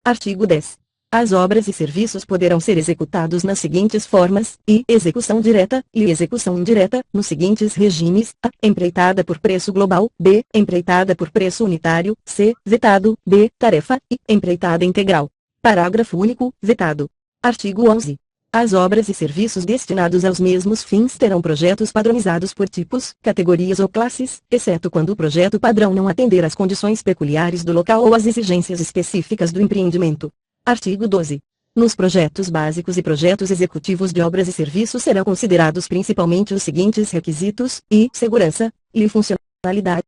Artigo 10. As obras e serviços poderão ser executados nas seguintes formas: I. Execução direta, e execução indireta, nos seguintes regimes: A. Empreitada por preço global, B. Empreitada por preço unitário, C. Vetado, D. Tarefa, e empreitada integral. Parágrafo único, vetado. Artigo 11. As obras e serviços destinados aos mesmos fins terão projetos padronizados por tipos, categorias ou classes, exceto quando o projeto padrão não atender às condições peculiares do local ou às exigências específicas do empreendimento. Artigo 12. Nos projetos básicos e projetos executivos de obras e serviços serão considerados principalmente os seguintes requisitos: I. Segurança, I. Funcionalidade,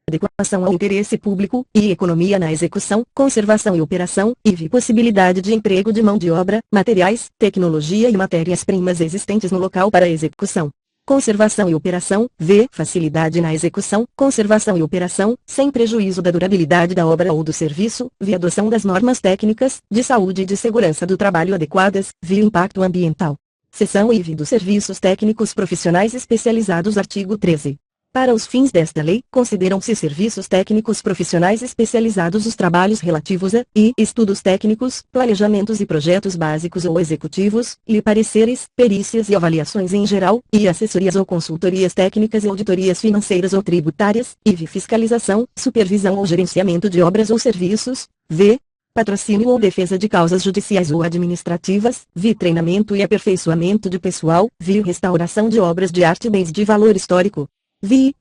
adequação ao interesse público, e economia na execução, conservação e operação, e possibilidade de emprego de mão de obra, materiais, tecnologia e matérias-primas existentes no local para execução. Conservação e operação, v. Facilidade na execução, conservação e operação, sem prejuízo da durabilidade da obra ou do serviço, v. Adoção das normas técnicas, de saúde e de segurança do trabalho adequadas, v. Impacto ambiental. Seção IV dos Serviços Técnicos Profissionais Especializados. Artigo 13. Para os fins desta lei, consideram-se serviços técnicos profissionais especializados os trabalhos relativos a I. Estudos técnicos, planejamentos e projetos básicos ou executivos, I. Pareceres, perícias e avaliações em geral, I. Assessorias ou consultorias técnicas e auditorias financeiras ou tributárias, I. Fiscalização, supervisão ou gerenciamento de obras ou serviços, V. Patrocínio ou defesa de causas judiciais ou administrativas, V. Treinamento e aperfeiçoamento de pessoal, V. Restauração de obras de arte e bens de valor histórico.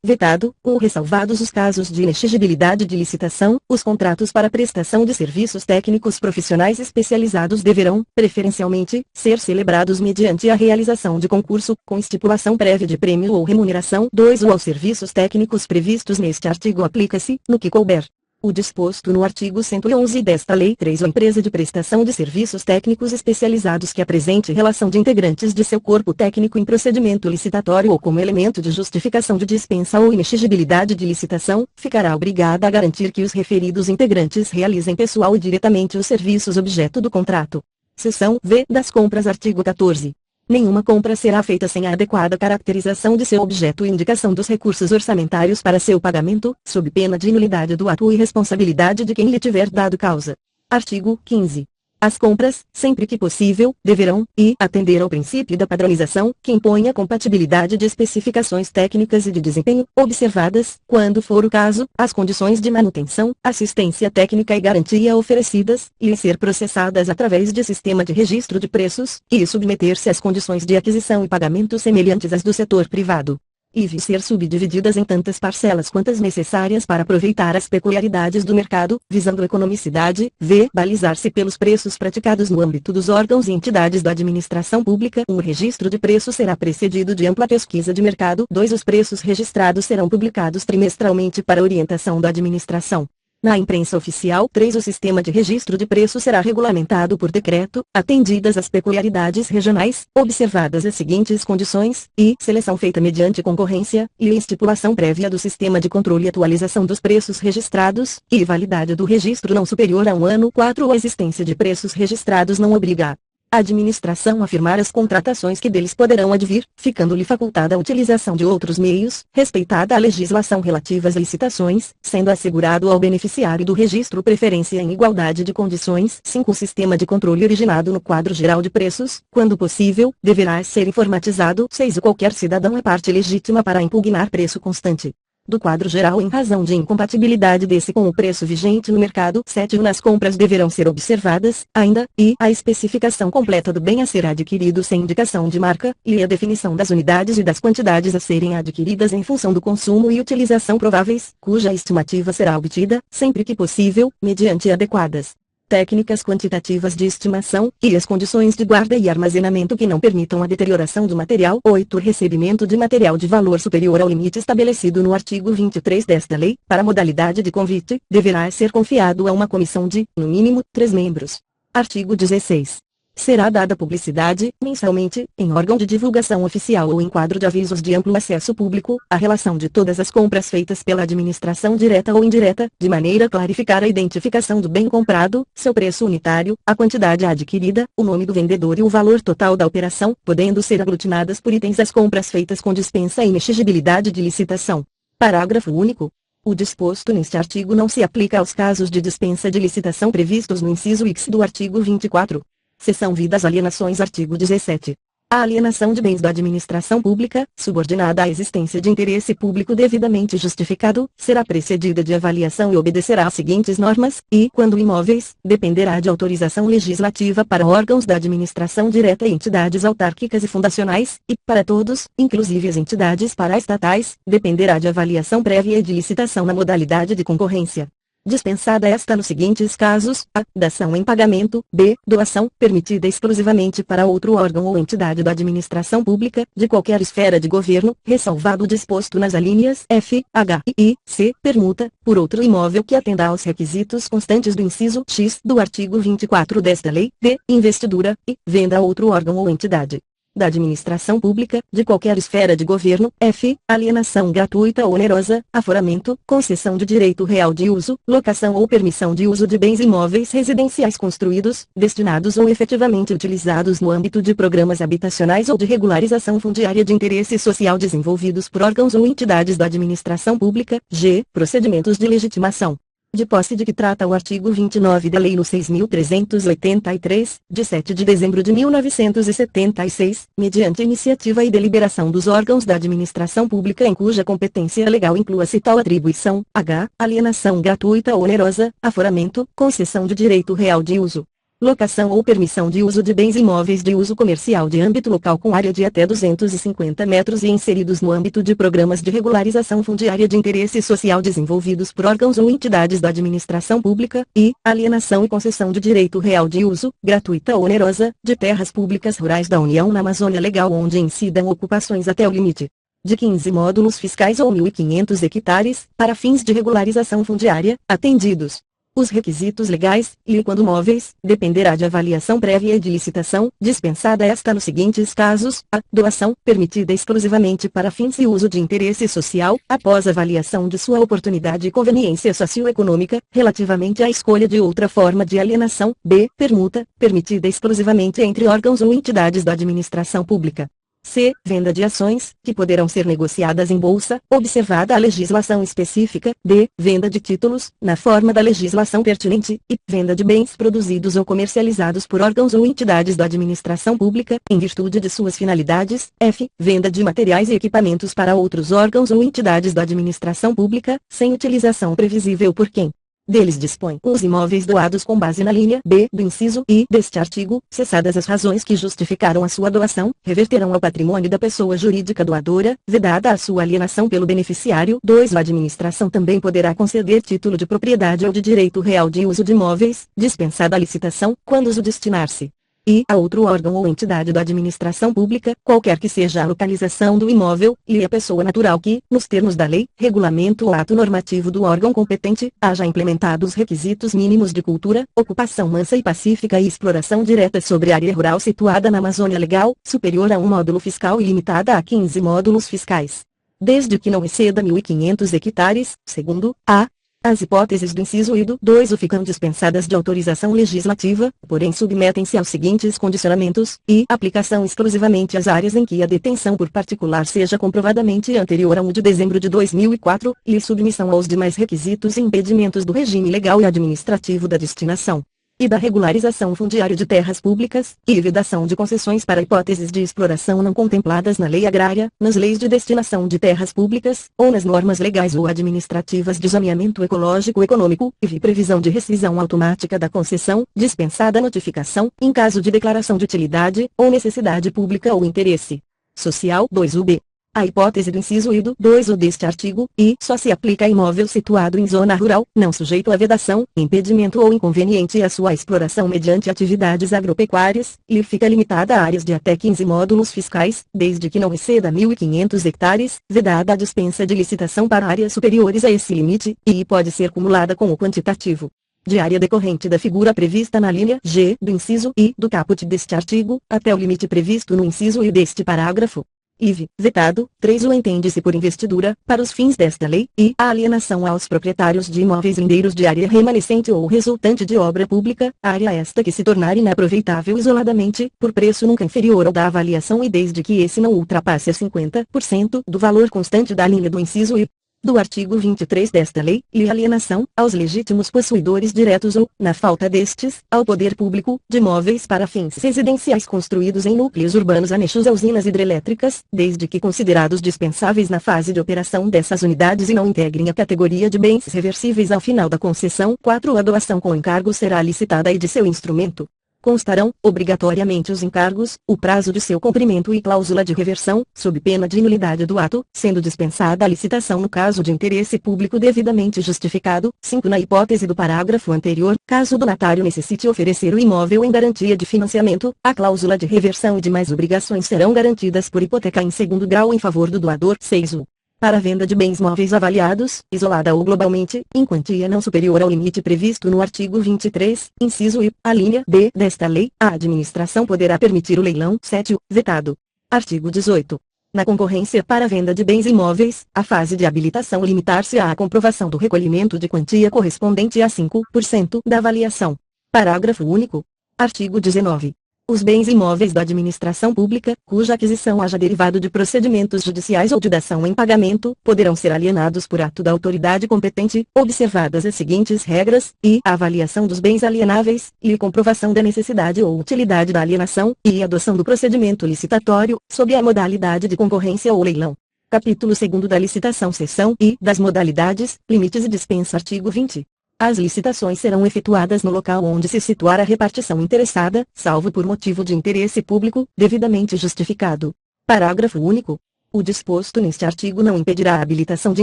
Vetado, ressalvados os casos de inexigibilidade de licitação, os contratos para prestação de serviços técnicos profissionais especializados deverão, preferencialmente, ser celebrados mediante a realização de concurso, com estipulação prévia de prêmio ou remuneração. 2. Aos serviços técnicos previstos neste artigo aplica-se, no que couber, o disposto no artigo 111 desta lei. 3. A empresa de prestação de serviços técnicos especializados que apresente relação de integrantes de seu corpo técnico em procedimento licitatório ou como elemento de justificação de dispensa ou inexigibilidade de licitação, ficará obrigada a garantir que os referidos integrantes realizem pessoal e diretamente os serviços objeto do contrato. Seção V das compras. Artigo 14. Nenhuma compra será feita sem a adequada caracterização de seu objeto e indicação dos recursos orçamentários para seu pagamento, sob pena de nulidade do ato e responsabilidade de quem lhe tiver dado causa. Artigo 15. As compras, sempre que possível, deverão, I. Atender ao princípio da padronização, que impõe a compatibilidade de especificações técnicas e de desempenho, observadas, quando for o caso, as condições de manutenção, assistência técnica e garantia oferecidas, e ser processadas através de sistema de registro de preços, e submeter-se às condições de aquisição e pagamento semelhantes às do setor privado. E ser subdivididas em tantas parcelas quantas necessárias para aproveitar as peculiaridades do mercado, visando economicidade, v. Balizar-se pelos preços praticados no âmbito dos órgãos e entidades da administração pública. O registro de preços será precedido de ampla pesquisa de mercado. 2. Os preços registrados serão publicados trimestralmente para orientação da administração na imprensa oficial. 3. O sistema de registro de preços será regulamentado por decreto, atendidas as peculiaridades regionais, observadas as seguintes condições: I. Seleção feita mediante concorrência, e estipulação prévia do sistema de controle e atualização dos preços registrados, e validade do registro não superior a 1 ano. 4. A existência de preços registrados não obriga a administração a firmar as contratações que deles poderão advir, ficando-lhe facultada a utilização de outros meios, respeitada a legislação relativa às licitações, sendo assegurado ao beneficiário do registro preferência em igualdade de condições. 5. O sistema de controle originado no quadro geral de preços, quando possível, deverá ser informatizado. 6. Qualquer cidadão é parte legítima para impugnar preço constante do quadro geral em razão de incompatibilidade desse com o preço vigente no mercado. 7. Nas compras deverão ser observadas, ainda, I. A especificação completa do bem a ser adquirido sem indicação de marca, e a definição das unidades e das quantidades a serem adquiridas em função do consumo e utilização prováveis, cuja estimativa será obtida, sempre que possível, mediante adequadas técnicas quantitativas de estimação, e as condições de guarda e armazenamento que não permitam a deterioração do material. 8. Recebimento de material de valor superior ao limite estabelecido no artigo 23 desta lei, para a modalidade de convite, deverá ser confiado a uma comissão de, no mínimo, 3 membros. Artigo 16. Será dada publicidade, mensalmente, em órgão de divulgação oficial ou em quadro de avisos de amplo acesso público, a relação de todas as compras feitas pela administração direta ou indireta, de maneira a clarificar a identificação do bem comprado, seu preço unitário, a quantidade adquirida, o nome do vendedor e o valor total da operação, podendo ser aglutinadas por itens as compras feitas com dispensa e inexigibilidade de licitação. Parágrafo único. O disposto neste artigo não se aplica aos casos de dispensa de licitação previstos no inciso X do artigo 24. Seção V das alienações. Artigo 17. A alienação de bens da administração pública, subordinada à existência de interesse público devidamente justificado, será precedida de avaliação e obedecerá às seguintes normas, e, quando imóveis, dependerá de autorização legislativa para órgãos da administração direta e entidades autárquicas e fundacionais, e, para todos, inclusive as entidades paraestatais, dependerá de avaliação prévia e de licitação na modalidade de concorrência. Dispensada esta nos seguintes casos: a. Dação em pagamento. B. Doação, permitida exclusivamente para outro órgão ou entidade da administração pública, de qualquer esfera de governo, ressalvado o disposto nas alíneas F, H e I. C. Permuta, por outro imóvel que atenda aos requisitos constantes do inciso X do artigo 24 desta lei. D. Investidura, e venda a outro órgão ou entidade da administração pública, de qualquer esfera de governo. F. Alienação gratuita ou onerosa, aforamento, concessão de direito real de uso, locação ou permissão de uso de bens imóveis residenciais construídos, destinados ou efetivamente utilizados no âmbito de programas habitacionais ou de regularização fundiária de interesse social desenvolvidos por órgãos ou entidades da administração pública. G. Procedimentos de legitimação de posse de que trata o artigo 29 da Lei nº 6.383, de 7 de dezembro de 1976, mediante iniciativa e deliberação dos órgãos da administração pública em cuja competência legal inclua-se tal atribuição. H. Alienação gratuita ou onerosa, aforamento, concessão de direito real de uso, locação ou permissão de uso de bens imóveis de uso comercial de âmbito local com área de até 250 metros e inseridos no âmbito de programas de regularização fundiária de interesse social desenvolvidos por órgãos ou entidades da administração pública, e alienação e concessão de direito real de uso, gratuita ou onerosa, de terras públicas rurais da União na Amazônia Legal onde incidam ocupações até o limite de 15 módulos fiscais ou 1.500 hectares, para fins de regularização fundiária, atendidos os requisitos legais, e quando móveis, dependerá de avaliação prévia e de licitação. Dispensada esta nos seguintes casos: a. Doação, permitida exclusivamente para fins e uso de interesse social, após avaliação de sua oportunidade e conveniência socioeconômica, relativamente à escolha de outra forma de alienação. B. Permuta, permitida exclusivamente entre órgãos ou entidades da administração pública. C. Venda de ações, que poderão ser negociadas em bolsa, observada a legislação específica. D. Venda de títulos, na forma da legislação pertinente, e venda de bens produzidos ou comercializados por órgãos ou entidades da administração pública, em virtude de suas finalidades. F. Venda de materiais e equipamentos para outros órgãos ou entidades da administração pública, sem utilização previsível por quem deles dispõe. Os imóveis doados com base na linha B do inciso I deste artigo, cessadas as razões que justificaram a sua doação, reverterão ao patrimônio da pessoa jurídica doadora, vedada a sua alienação pelo beneficiário. 2. A administração também poderá conceder título de propriedade ou de direito real de uso de imóveis, dispensada a licitação, quando o destinar-se e a outro órgão ou entidade da administração pública, qualquer que seja a localização do imóvel, e a pessoa natural que, nos termos da lei, regulamento ou ato normativo do órgão competente, haja implementado os requisitos mínimos de cultura, ocupação mansa e pacífica e exploração direta sobre área rural situada na Amazônia Legal, superior a um módulo fiscal e limitada a 15 módulos fiscais, desde que não exceda 1.500 hectares. Segundo, a. As hipóteses do inciso I do 2 ficam dispensadas de autorização legislativa, porém submetem-se aos seguintes condicionamentos, e aplicação exclusivamente às áreas em que a detenção por particular seja comprovadamente anterior a 1 de dezembro de 2004, e submissão aos demais requisitos e impedimentos do regime legal e administrativo da destinação e da regularização fundiária de terras públicas, e vedação de concessões para hipóteses de exploração não contempladas na lei agrária, nas leis de destinação de terras públicas, ou nas normas legais ou administrativas de zoneamento ecológico econômico, e previsão de rescisão automática da concessão, dispensada a notificação, em caso de declaração de utilidade, ou necessidade pública ou interesse social. 2. B. A hipótese do inciso I do 2 deste artigo, e só se aplica a imóvel situado em zona rural, não sujeito a vedação, impedimento ou inconveniente à sua exploração mediante atividades agropecuárias, e fica limitada a áreas de até 15 módulos fiscais, desde que não exceda 1.500 hectares, vedada a dispensa de licitação para áreas superiores a esse limite, e pode ser cumulada com o quantitativo de área decorrente da figura prevista na linha G do inciso I do caput deste artigo, até o limite previsto no inciso I deste parágrafo. IV. Vetado. 3. O entende-se por investidura, para os fins desta lei, e a alienação aos proprietários de imóveis lindeiros de área remanescente ou resultante de obra pública, área esta que se tornar inaproveitável isoladamente, por preço nunca inferior ao da avaliação e desde que esse não ultrapasse a 50% do valor constante da linha do inciso I. do artigo 23 desta lei, e alienação, aos legítimos possuidores diretos ou, na falta destes, ao poder público, de imóveis para fins residenciais construídos em núcleos urbanos anexos a usinas hidrelétricas, desde que considerados dispensáveis na fase de operação dessas unidades e não integrem a categoria de bens reversíveis ao final da concessão. 4. A doação com encargo será licitada e de seu instrumento constarão, obrigatoriamente os encargos, o prazo de seu cumprimento e cláusula de reversão, sob pena de nulidade do ato, sendo dispensada a licitação no caso de interesse público devidamente justificado. 5. Na hipótese do parágrafo anterior, caso o donatário necessite oferecer o imóvel em garantia de financiamento, a cláusula de reversão e demais obrigações serão garantidas por hipoteca em segundo grau em favor do doador. 6. Para a venda de bens móveis avaliados, isolada ou globalmente, em quantia não superior ao limite previsto no artigo 23, inciso I, a linha B desta lei, a administração poderá permitir o leilão. 7. Vetado. Artigo 18. Na concorrência para a venda de bens imóveis, a fase de habilitação limitar-se à comprovação do recolhimento de quantia correspondente a 5% da avaliação. Parágrafo único. Artigo 19. Os bens imóveis da administração pública, cuja aquisição haja derivado de procedimentos judiciais ou de dação em pagamento, poderão ser alienados por ato da autoridade competente, observadas as seguintes regras, e a avaliação dos bens alienáveis, e comprovação da necessidade ou utilidade da alienação, e adoção do procedimento licitatório, sob a modalidade de concorrência ou leilão. Capítulo 2 da licitação, seção I, das modalidades, limites e dispensa. Artigo 20. As licitações serão efetuadas no local onde se situar a repartição interessada, salvo por motivo de interesse público, devidamente justificado. Parágrafo único. O disposto neste artigo não impedirá a habilitação de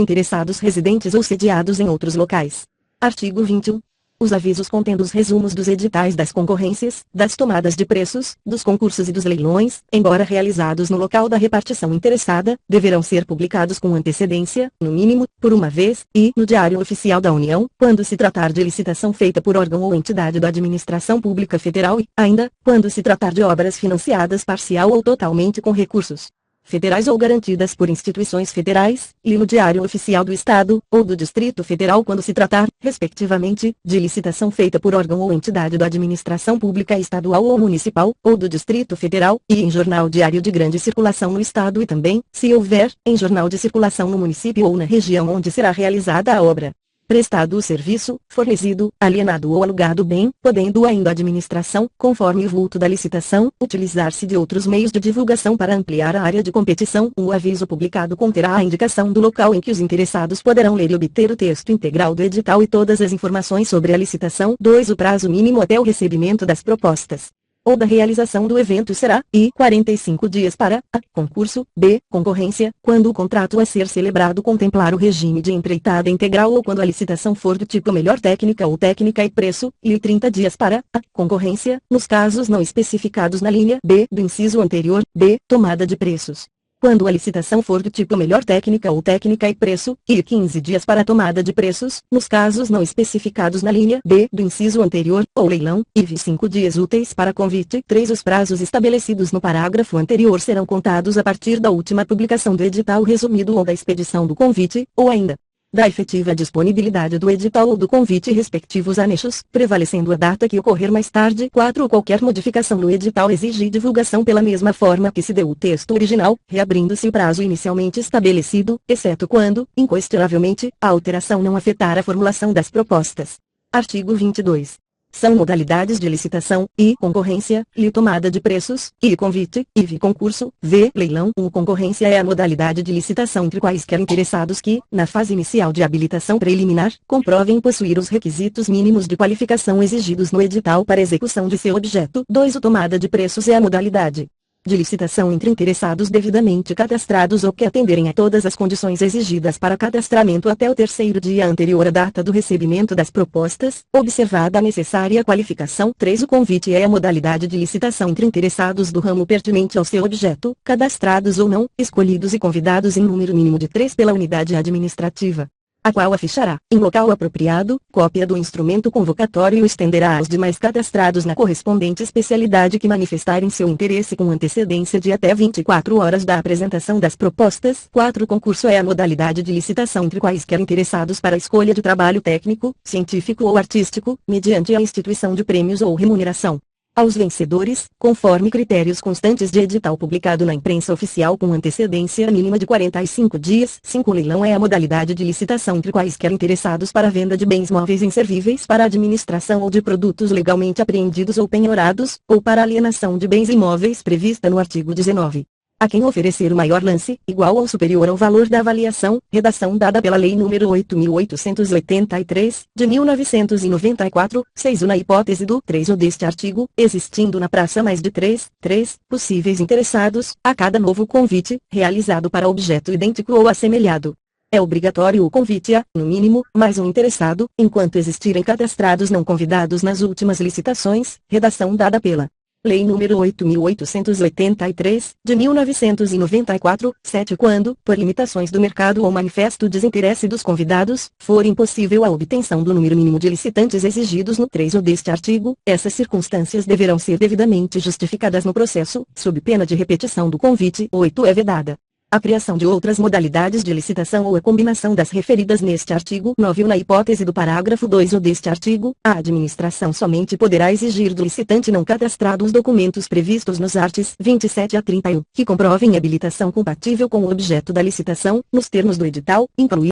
interessados residentes ou sediados em outros locais. Artigo 21. Os avisos contendo os resumos dos editais das concorrências, das tomadas de preços, dos concursos e dos leilões, embora realizados no local da repartição interessada, deverão ser publicados com antecedência, no mínimo, por uma vez, e no Diário Oficial da União, quando se tratar de licitação feita por órgão ou entidade da administração pública federal e, ainda, quando se tratar de obras financiadas parcial ou totalmente com recursos federais ou garantidas por instituições federais, e no Diário Oficial do Estado, ou do Distrito Federal quando se tratar, respectivamente, de licitação feita por órgão ou entidade da administração pública estadual ou municipal, ou do Distrito Federal, e em jornal diário de grande circulação no Estado e também, se houver, em jornal de circulação no município ou na região onde será realizada a obra. Prestado o serviço, fornecido, alienado ou alugado bem, podendo ainda a administração, conforme o vulto da licitação, utilizar-se de outros meios de divulgação para ampliar a área de competição. O aviso publicado conterá a indicação do local em que os interessados poderão ler e obter o texto integral do edital e todas as informações sobre a licitação. 2. O prazo mínimo até o recebimento das propostas ou da realização do evento será, e 45 dias para, a, concurso, b, concorrência, quando o contrato a ser celebrado contemplar o regime de empreitada integral ou quando a licitação for do tipo melhor técnica ou técnica e preço, e 30 dias para, a, concorrência, nos casos não especificados na linha b do inciso anterior, b, tomada de preços. Quando a licitação for do tipo melhor técnica ou técnica e preço, e 15 dias para a tomada de preços, nos casos não especificados na linha B do inciso anterior, ou leilão, e 25 dias úteis para convite. 3. Os prazos estabelecidos no parágrafo anterior serão contados a partir da última publicação do edital resumido ou da expedição do convite, ou ainda da efetiva disponibilidade do edital ou do convite respectivos anexos, prevalecendo a data que ocorrer mais tarde. 4. Qualquer modificação no edital exige divulgação pela mesma forma que se deu o texto original, reabrindo-se o prazo inicialmente estabelecido, exceto quando, inquestionavelmente, a alteração não afetar a formulação das propostas. Artigo 22. São modalidades de licitação, I, concorrência, I, tomada de preços, I, convite, IV, concurso, V, leilão. U, concorrência é a modalidade de licitação entre quaisquer interessados que, na fase inicial de habilitação preliminar, comprovem possuir os requisitos mínimos de qualificação exigidos no edital para execução de seu objeto. 2. O tomada de preços é a modalidade de licitação entre interessados devidamente cadastrados ou que atenderem a todas as condições exigidas para cadastramento até o terceiro dia anterior à data do recebimento das propostas, observada a necessária qualificação. 3. O convite é a modalidade de licitação entre interessados do ramo pertinente ao seu objeto, cadastrados ou não, escolhidos e convidados em número mínimo de 3 pela unidade administrativa, a qual afixará, em local apropriado, cópia do instrumento convocatório e o estenderá aos demais cadastrados na correspondente especialidade que manifestarem seu interesse com antecedência de até 24 horas da apresentação das propostas. 4. Concurso é a modalidade de licitação entre quaisquer interessados para a escolha de trabalho técnico, científico ou artístico, mediante a instituição de prêmios ou remuneração. aos vencedores, conforme critérios constantes de edital publicado na imprensa oficial com antecedência mínima de 45 dias. 5. Leilão é a modalidade de licitação entre quaisquer interessados para a venda de bens móveis inservíveis para a administração ou de produtos legalmente apreendidos ou penhorados, ou para alienação de bens imóveis prevista no artigo 19. A quem oferecer o maior lance, igual ou superior ao valor da avaliação, redação dada pela Lei nº 8.883, de 1994, 6. Na hipótese do 3 ou deste artigo, existindo na praça mais de 3 possíveis interessados, a cada novo convite, realizado para objeto idêntico ou assemelhado. É obrigatório o convite a, no mínimo, mais um interessado, enquanto existirem cadastrados não convidados nas últimas licitações, redação dada pela Lei nº 8.883, de 1994, 7. Quando, por limitações do mercado ou manifesto desinteresse dos convidados, for impossível a obtenção do número mínimo de licitantes exigidos no 3 ou deste artigo, essas circunstâncias deverão ser devidamente justificadas no processo, sob pena de repetição do convite. 8. É vedada a criação de outras modalidades de licitação ou a combinação das referidas neste artigo 9. Na hipótese do parágrafo 2 ou deste artigo, a administração somente poderá exigir do licitante não cadastrado os documentos previstos nos arts. 27 a 31, que comprovem habilitação compatível com o objeto da licitação, nos termos do edital, incluindo